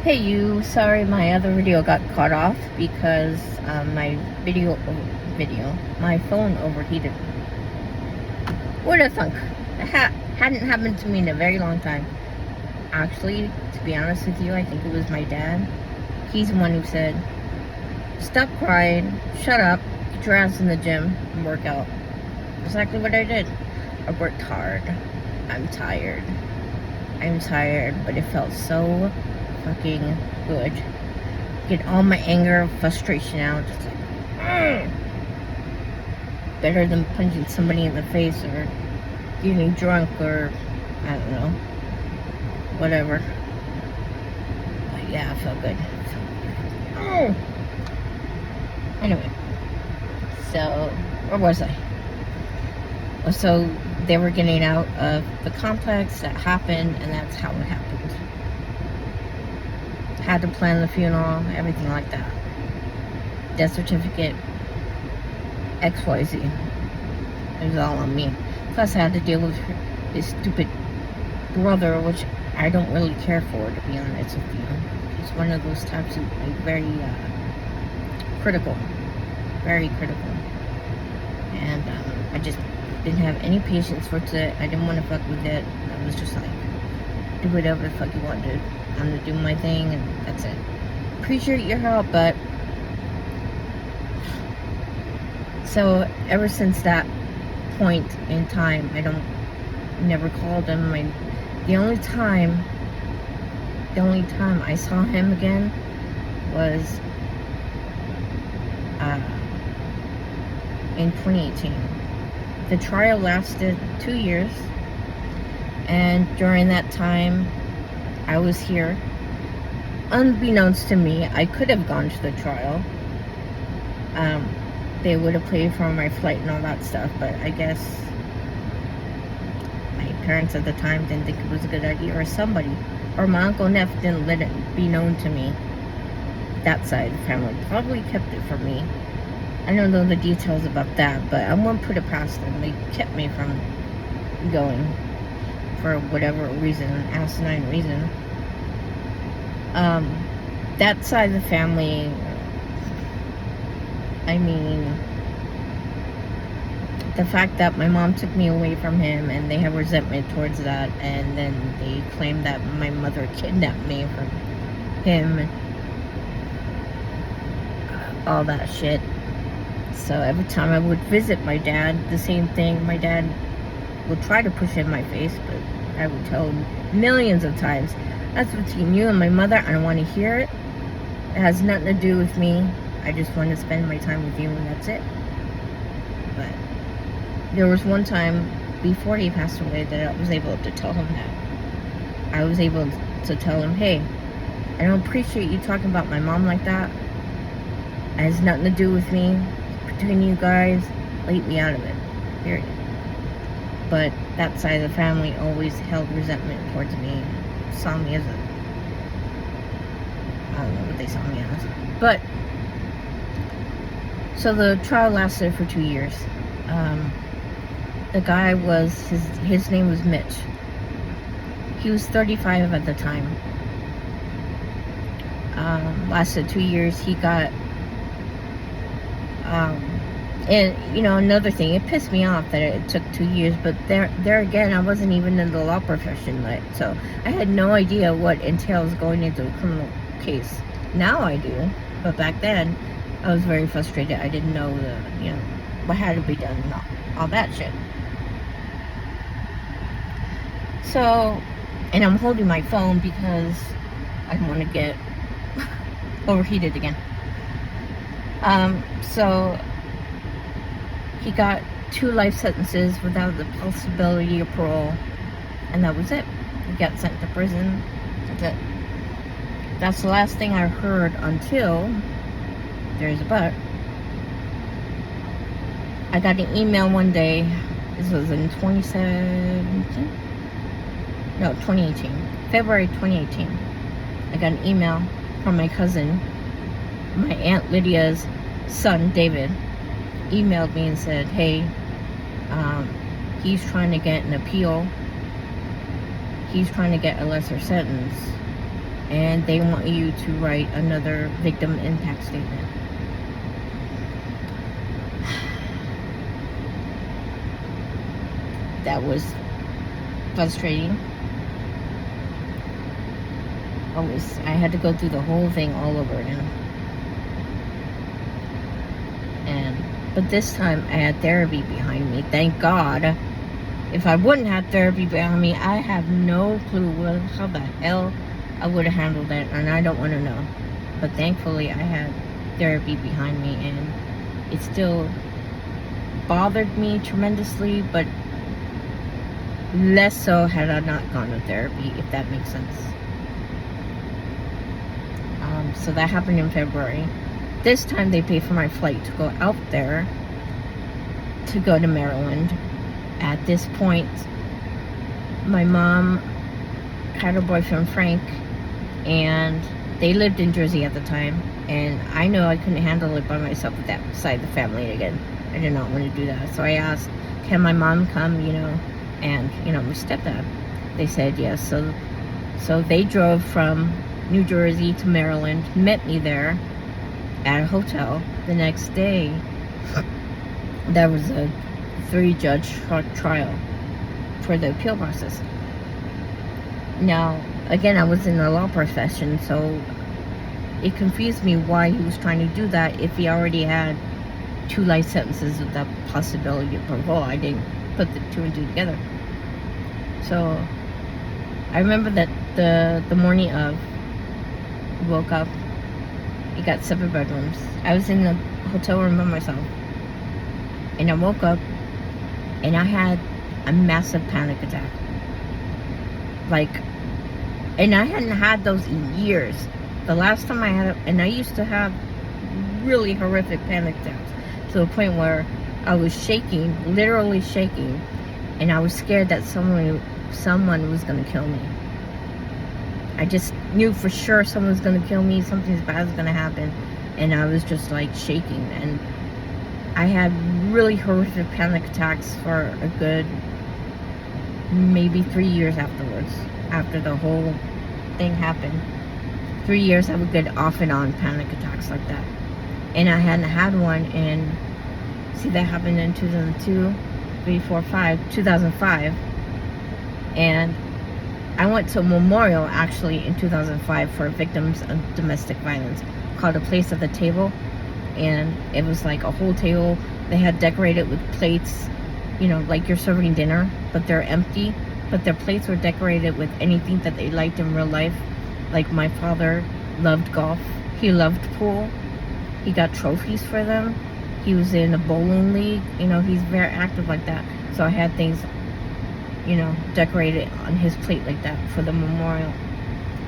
Hey you, sorry my other video got cut off because my my phone overheated. What a thunk. Hadn't happened to me in a very long time. Actually, to be honest with you, I think it was my dad. He's the one who said, stop crying, shut up, get your ass in the gym and work out. Exactly what I did. I worked hard. I'm tired, but it felt so fucking good. Get all my anger and frustration out. Just like, better than punching somebody in the face or getting drunk or, I don't know, whatever. But yeah, it felt good. Anyway, so, where was I? So, they were getting out of the complex, that happened, and that's how it happened. Had to plan the funeral, everything like that. Death certificate, XYZ. It was all on me. Plus, I had to deal with his stupid brother, which I don't really care for, to be honest with you. He's one of those types of like, very critical. Very critical. And I just didn't have any patience for it. I didn't want to fuck with it. I was just like, do whatever the fuck you want to do. I'm gonna do my thing, and that's it. Appreciate your help, but so ever since that point in time, never called him. The only time I saw him again was in 2018. The trial lasted 2 years, and during that time, I was here. Unbeknownst to me, I could have gone to the trial. They would have paid for my flight and all that stuff, but I guess my parents at the time didn't think it was a good idea, or somebody, or my Uncle Neff didn't let it be known to me. That side of the family probably kept it from me. I don't know the details about that, but I won't put it past them. They kept me from going for whatever reason, asinine reason. That side of the family, I mean, the fact that my mom took me away from him and they have resentment towards that, and then they claim that my mother kidnapped me from him, all that shit. So every time I would visit my dad, the same thing. My dad would try to push it in my face, but I would tell him millions of times, that's between you and my mother. I don't want to hear it. It has nothing to do with me. I just want to spend my time with you, and that's it. But there was one time before he passed away that I was able to tell him that. I was able to tell him, hey, I don't appreciate you talking about my mom like that. It has nothing to do with me. Between you guys, leave me out of it. Period. But that side of the family always held resentment towards me. Saw me as I don't know what they saw me as. But, so the trial lasted for 2 years. The guy was, his name was Mitch. He was 35 at the time. Lasted 2 years. He got, and you know, another thing, it pissed me off that it took 2 years, but there again, I wasn't even in the law profession, so I had no idea what entails going into a criminal case. Now I do, but back then, I was very frustrated. I didn't know what had to be done and all that shit. So, and I'm holding my phone because I don't want to get overheated again. So he got 2 life sentences without the possibility of parole, and that was it. He got sent to prison. That's it. That's the last thing I heard until, there's a but, I got an email one day. This was in 2017? No, 2018. February 2018. I got an email from my cousin, my Aunt Lydia's son, David, emailed me and said, hey, he's trying to get an appeal. He's trying to get a lesser sentence. and they want you to write another victim impact statement. That was frustrating. I had to go through the whole thing all over again. But this time I had therapy behind me. Thank God. If I wouldn't have therapy behind me, I have no clue how the hell I would have handled it, and I don't want to know. But thankfully I had therapy behind me, and it still bothered me tremendously, but less so had I not gone to therapy, if that makes sense. So that happened in February. This time they paid for my flight to go out there to go to Maryland. At this point, my mom had her boyfriend Frank, and they lived in Jersey at the time, and I know I couldn't handle it by myself with that side of the family again. I did not want to do that. So I asked, can my mom come, and, my stepdad. They said yes. So they drove from New Jersey to Maryland, met me there at a hotel. The next day, there was a 3-judge trial for the appeal process. Now, again, I was in the law profession, so it confused me why he was trying to do that if he already had 2 life sentences with that possibility of parole. I didn't put the 2 and 2 together. So I remember that the morning of, woke up, he got 7 bedrooms. I was in the hotel room by myself, and I woke up and I had a massive panic attack. And I hadn't had those in years. The last time I had it, and I used to have really horrific panic attacks to the point where I was shaking, literally shaking, and I was scared that someone was going to kill me. I just knew for sure someone was going to kill me, something bad was going to happen, and I was just shaking. And I had really horrific panic attacks for a good maybe 3 years afterwards, after the whole thing happened. 3 years I would get off and on panic attacks like that. And I hadn't had one in, see, that happened in 2002, 3, 4, 5, 2005. And I went to a memorial actually in 2005 for victims of domestic violence called A Place at the Table. And it was like a whole table. They had decorated with plates, like you're serving dinner, but they're empty. But their plates were decorated with anything that they liked in real life. Like my father loved golf. He loved pool. He got trophies for them. He was in a bowling league. He's very active like that. So I had things, decorated on his plate like that for the memorial.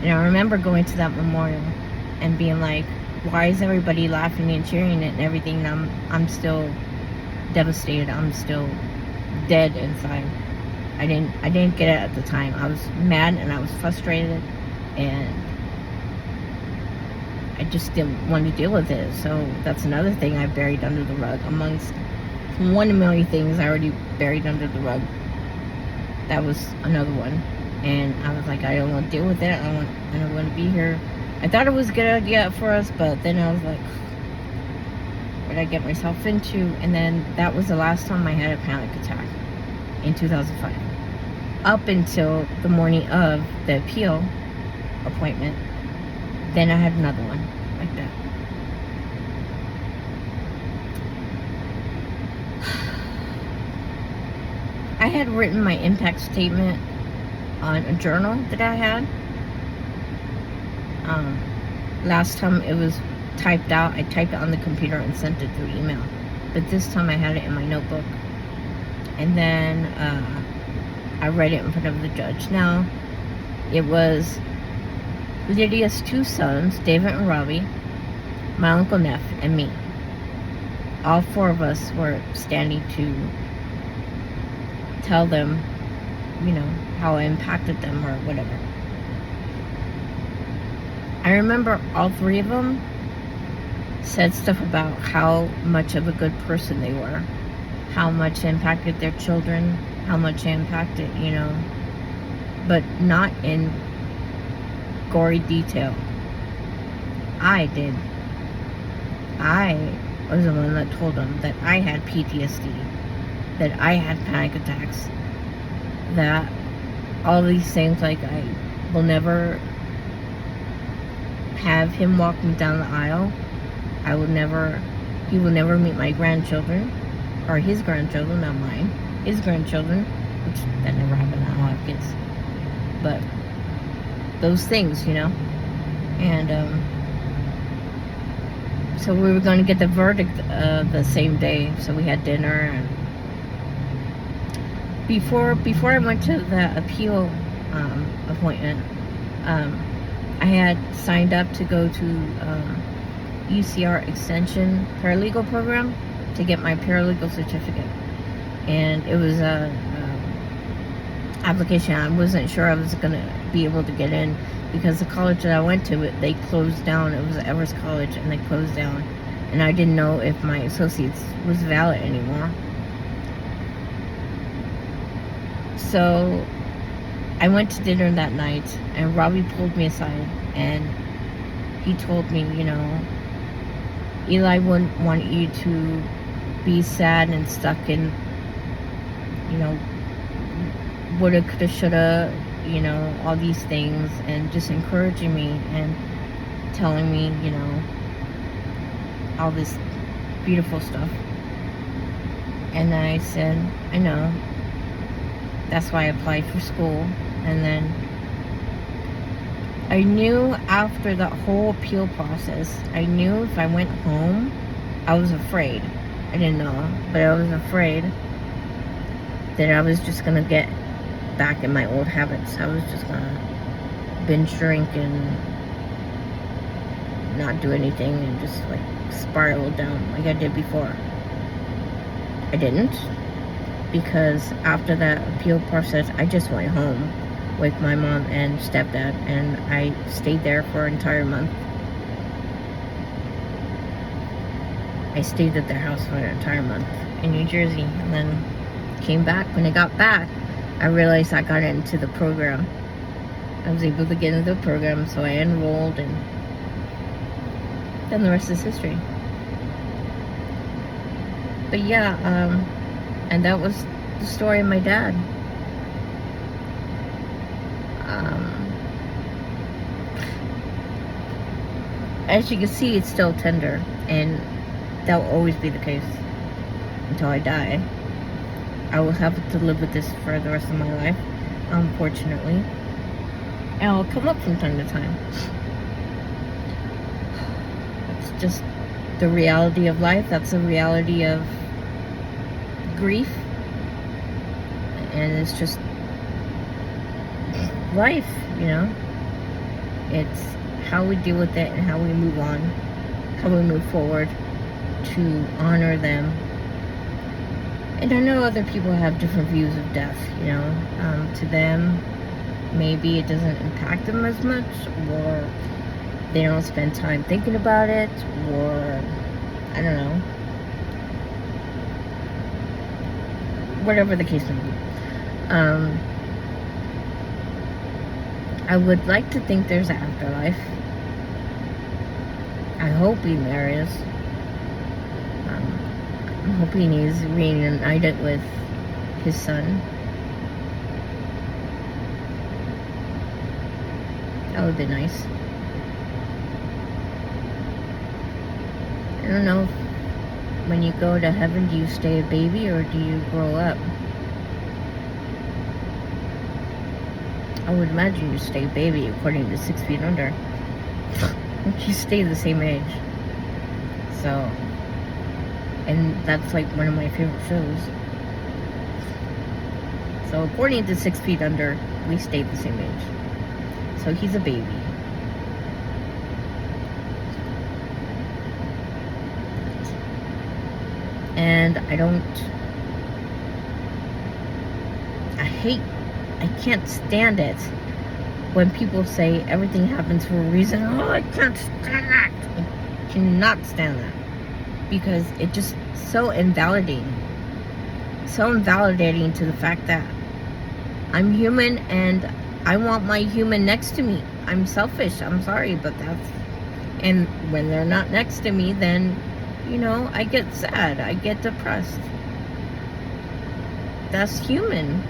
And I remember going to that memorial and being like, why is everybody laughing and cheering and everything? And I'm still devastated. I'm still dead inside. I didn't get it at the time. I was mad and I was frustrated, and I just didn't want to deal with it. So that's another thing I buried under the rug, amongst 1 million things I already buried under the rug. That was another one. And I was like, I don't want to deal with it. I don't want to be here. I thought it was a good idea for us, but then I was like, what did I get myself into? And then that was the last time I had a panic attack, in 2005. Up until the morning of the appeal appointment, then I had another one like that. I had written my impact statement on a journal that I had. Last time it was typed out. I typed it on the computer and sent it through email. But this time I had it in my notebook. And then I read it in front of the judge. Now, it was Lydia's 2 sons, David and Robbie, my Uncle Neff, and me. All 4 of us were standing to tell them, how I impacted them or whatever. I remember all 3 of them said stuff about how much of a good person they were, how much impacted their children, how much impacted, but not in gory detail. I did. I was the one that told him that I had PTSD, that I had panic attacks, that all these things, like I will never have him walk me down the aisle. He will never meet my grandchildren, or his grandchildren, not mine, his grandchildren, which that never happened. I don't have kids. But those things, and so we were going to get the verdict the same day, so we had dinner. And before I went to the appeal appointment, I had signed up to go to UCR Extension Paralegal Program to get my paralegal certificate, and it was a application. I wasn't sure I was going to be able to get in because the college that I went to, they closed down. It was Evers College, and they closed down, and I didn't know if my associates was valid anymore. So I went to dinner that night, and Robbie pulled me aside, and he told me, Eli wouldn't want you to be sad and stuck in, woulda, coulda, shoulda, all these things, and just encouraging me and telling me, all this beautiful stuff. And I said, I know. That's why I applied for school. And then I knew after the whole appeal process, I knew if I went home, I was afraid. I didn't know, but I was afraid that I was just going to get back in my old habits. I was just going to binge drink and not do anything and just like spiral down like I did before. I didn't, because after that appeal process, I just went home with my mom and stepdad, and I stayed there for an entire month. I stayed at their house for an entire month in New Jersey, and then came back. When I got back, I realized I got into the program. I was able to get into the program, so I enrolled, and then the rest is history. But yeah, and that was the story of my dad. As you can see, it's still tender, and that will always be the case until I die. I will have to live with this for the rest of my life, unfortunately. And I'll come up from time to time. It's just the reality of life. That's the reality of grief. And it's just life, It's how we deal with it and how we move on, how we move forward to honor them. And I know other people have different views of death, to them, maybe it doesn't impact them as much, or they don't spend time thinking about it, or I don't know, whatever the case may be. I would like to think there's an afterlife. I hope there is. I'm hoping he's reunited with his son. That would be nice. I don't know. When you go to heaven, do you stay a baby or do you grow up? I would imagine you stay a baby according to 6 Feet Under. You stay the same age. So, and that's like one of my favorite shows. So according to 6 Feet Under, we stayed the same age. So he's a baby. And I can't stand it when people say everything happens for a reason. Oh, I can't stand that. I cannot stand that. Because it just so invalidating. So invalidating to the fact that I'm human and I want my human next to me. I'm selfish. I'm sorry, but that's, and when they're not next to me, then, I get sad. I get depressed. That's human.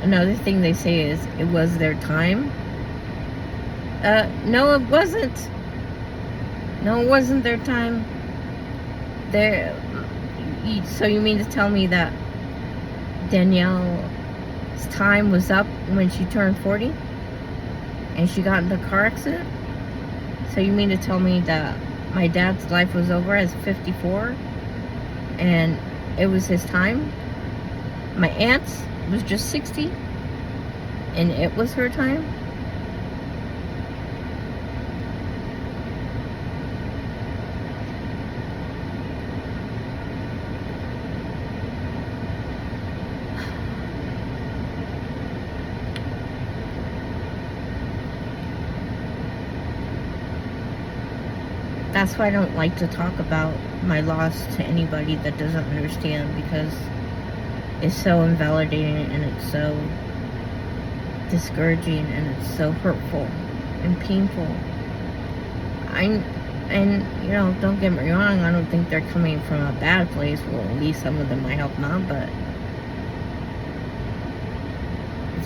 Another thing they say is, it was their time. No, it wasn't. No, it wasn't their time. So you mean to tell me that Danielle's time was up when she turned 40? And she got in the car accident? So you mean to tell me that my dad's life was over as 54? And it was his time? My aunt's was just 60? And it was her time? That's why I don't like to talk about my loss to anybody that doesn't understand, because it's so invalidating and it's so discouraging and it's so hurtful and painful. Don't get me wrong, I don't think they're coming from a bad place. Well, at least some of them I hope not, but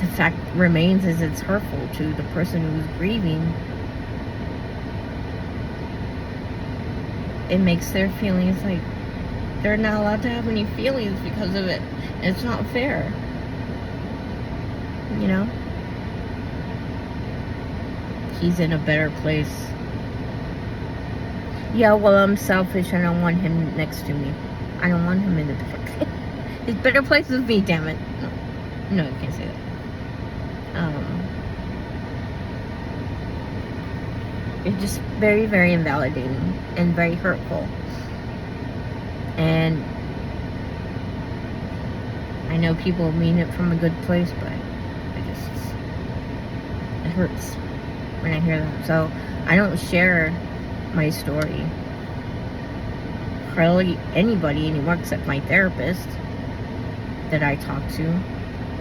the fact remains is it's hurtful to the person who's grieving. It makes their feelings like they're not allowed to have any feelings because of it. It's not fair. He's in a better place. Yeah, well, I'm selfish. I don't want him next to me. I don't want him in the better place. His better place is me, damn it. No, you can't say that. It's just very, very invalidating and very hurtful. And I know people mean it from a good place, but it hurts when I hear that. So I don't share my story. Hardly anybody anymore except my therapist that I talk to.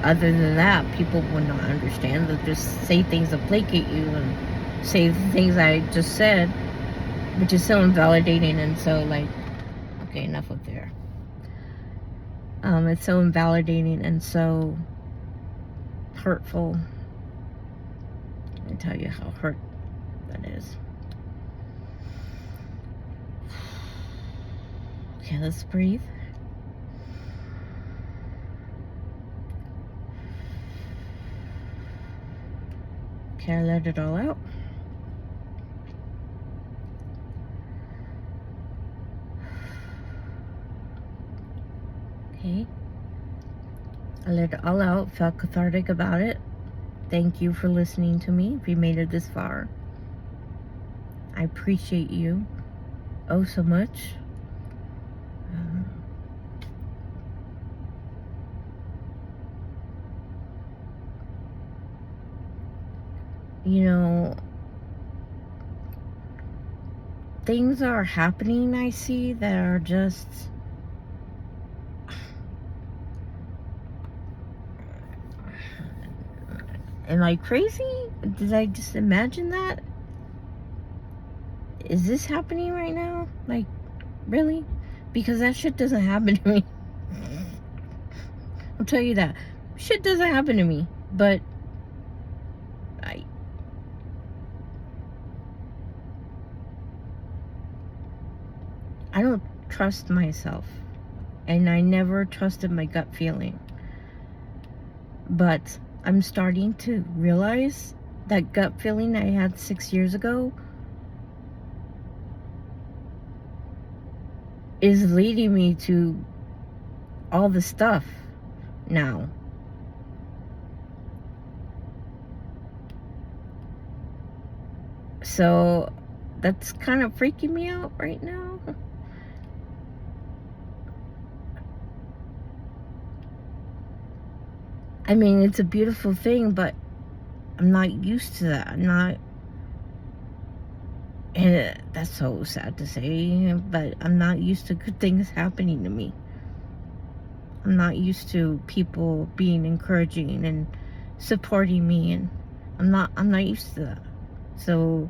Other than that, people would not understand. They'll just say things that placate you and say the things I just said, which is so invalidating and so okay, enough of there. It's so invalidating and so hurtful. I tell you how hurt that is. Okay, let's breathe. Okay, I let it all out. Okay. I let it all out, felt cathartic about it. Thank you for listening to me. If you made it this far, I appreciate you oh so much. Things are happening, I see, that are just am I crazy? Did I just imagine that? Is this happening right now? Really? Because that shit doesn't happen to me. I'll tell you that. Shit doesn't happen to me. But I don't trust myself. And I never trusted my gut feeling. But I'm starting to realize that gut feeling I had 6 years ago is leading me to all the stuff now. So that's kind of freaking me out right now. I mean, it's a beautiful thing, but I'm not used to that. And that's so sad to say, but I'm not used to good things happening to me. I'm not used to people being encouraging and supporting me, and I'm not used to that. So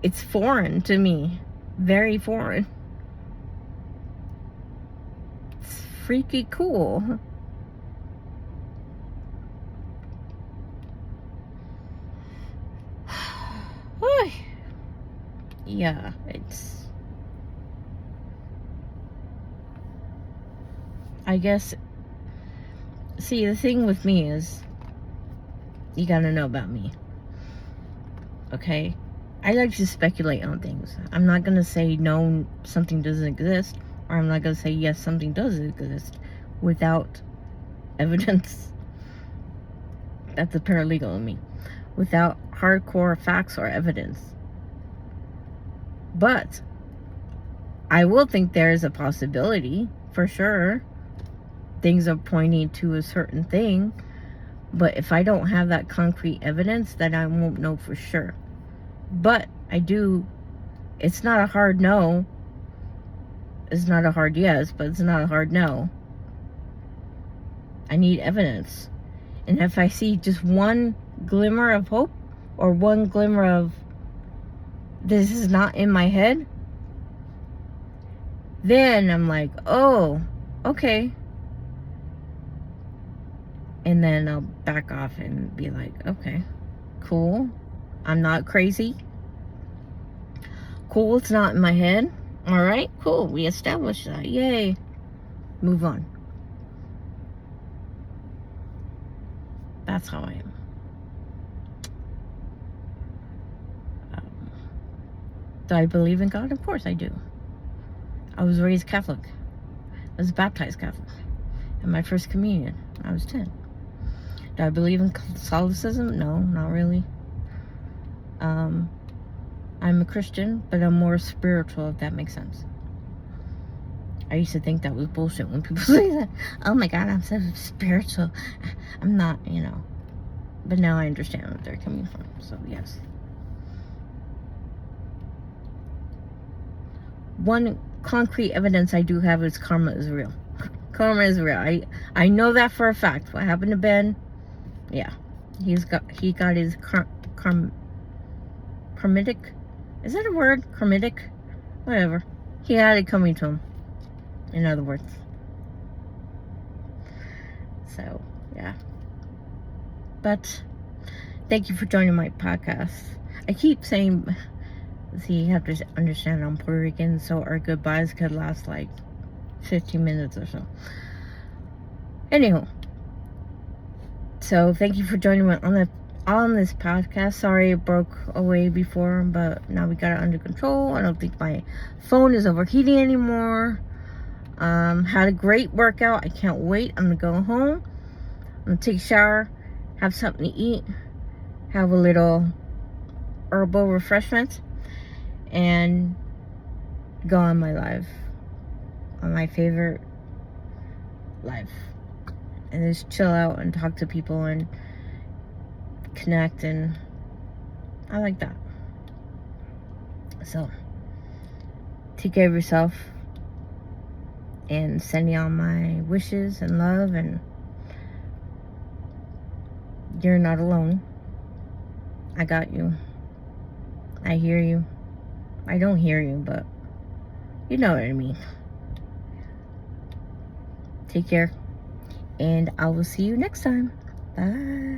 it's foreign to me. Very foreign. It's freaky cool. Yeah, it's, I guess, see, the thing with me is, you gotta know about me, okay? I like to speculate on things. I'm not gonna say no, something doesn't exist, or I'm not gonna say yes, something does exist without evidence. That's a paralegal in me. Without hardcore facts or evidence. But I will think there is a possibility, for sure. Things are pointing to a certain thing. But if I don't have that concrete evidence, then I won't know for sure. But I do, it's not a hard no. It's not a hard yes, but it's not a hard no. I need evidence. And if I see just one glimmer of hope, or one glimmer of this is not in my head, then I'm like, oh, okay. And then I'll back off and be like, okay, cool. I'm not crazy. Cool, it's not in my head. All right, cool. We established that. Yay. Move on. That's how I am. Do I believe in God? Of course I do. I was raised Catholic. I was baptized Catholic. In my first communion, I was 10. Do I believe in Catholicism? No, not really. I'm a Christian, but I'm more spiritual, if that makes sense. I used to think that was bullshit when people say that. Oh my God, I'm so spiritual. I'm not, you know. But now I understand where they're coming from, so yes. One concrete evidence I do have is karma is real. Karma is real. I know that for a fact. What happened to Ben? Yeah, he got his karmitic. Is that a word? Karmitic? Whatever. He had it coming to him. In other words. So yeah. But thank you for joining my podcast. I keep saying. See, you have to understand I'm Puerto Rican, so our goodbyes could last like 15 minutes or so. Anywho, so thank you for joining me on this podcast. Sorry it broke away before, but now we got it under control. I don't think my phone is overheating anymore. Had a great workout. I can't wait. I'm gonna go home. I'm gonna take a shower, have something to eat, have a little herbal refreshment, and go on my live, on my favorite live, and just chill out and talk to people and connect, and I like that. So take care of yourself, and send you all my wishes and love, and you're not alone. I got you. I hear you. I don't hear you, but you know what I mean. Take care, and I will see you next time. Bye.